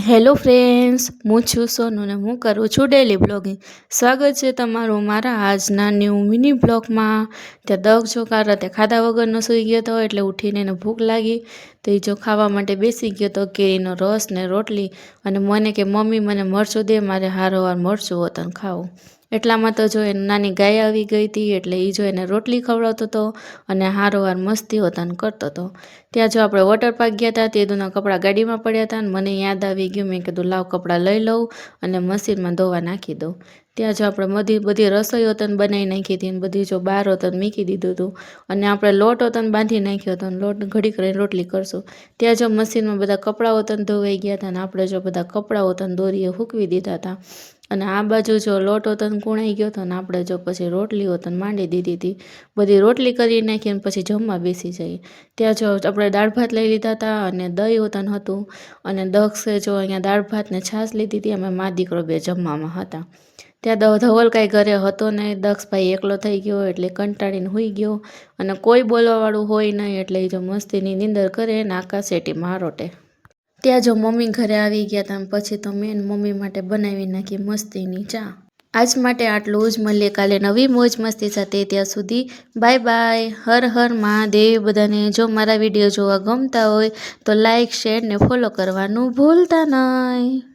Hello friends, હું છું સોનુ ને હું કરું છું ડેલી બ્લોગિંગ. સ્વાગત છે તમારું મારા આજના ન્યૂ મિની બ્લોગમાં. ત્યાં દગ જો રાતે ખાધા વગરનો સૂઈ ગયો હતો એટલે ઉઠીને એને ભૂખ લાગી તો એ જો ખાવા માટે બેસી ગયો તો કેરીનો રસ ને રોટલી. અને મને કે મમ્મી મને મરચું દે, મારે હારોવાર મરચું હોતન ખાવું. એટલામાં તો જો એને નાની ગાય આવી ગઈ હતી એટલે એ જો એને રોટલી ખવડાવતો હતો અને હારોવાર મસ્તી હોતન કરતો હતો. ત્યાં જો આપણે વોટર પાર્ક ગયા હતા તે દૂના કપડાં ગાડીમાં પડ્યા હતા અને મને યાદ આવી ગયું. મેં કીધું લાવ કપડાં લઈ લઉં અને મશીનમાં ધોવા નાખી દઉં. ત્યાં જો આપણે બધી રસોઈ હોતન બનાવી નાખી હતી અને બધી જો બહાર હોતન મૂકી દીધું હતું અને આપણે લોટ હોતન બાંધી નાખ્યો હતો અને લોટ ઘડી કરીને રોટલી કરશું. ત્યાં જો મશીનમાં બધા કપડાં હોતન ધોવાઈ ગયા હતા અને આપણે જો બધા કપડાં હોતન દોરીએ સૂકવી દીધા હતા. અને આ બાજુ જો લોટ હોતન કૂણાઈ ગયો હતો ને આપણે જો પછી રોટલી હોતન માંડી દીધી હતી. બધી રોટલી કરી નાખી અને પછી જમવા બેસી જઈએ. ત્યાં જો આપણે દાળ ભાત લઈ લીધા હતા અને દહીં હોતન હતું અને દક્ષે જો અહીંયા દાળ ભાત ને છાશ લીધી હતી. અમે મા દીકરો બે જમવામાં હતા. ત્યાં ધવલ કાંઈ ઘરે હતો નહીં, દક્ષભાઈ એકલો થઈ ગયો એટલે કંટાળીને સૂઈ ગયો અને કોઈ બોલવાવાળું હોય નહીં એટલે એ જો મસ્તીની નીંદર કરે ને આકાશ શેટીમાં આરોટે. ત્યાં જો મમ્મી ઘરે આવી ગયા હતા પછી તો મેં મમ્મી માટે બનાવી નાખી મસ્તીની ચા. આજ માટે આટલું જ. મળીએ કાલે નવી મોજ મસ્તી સાથે. ત્યાં સુધી બાય બાય. હર હર મહાદેવ બધાને. જો મારા વિડીયો જોવા ગમતા હોય તો લાઈક, શેર ને ફોલો કરવાનું ભૂલતા નહીં.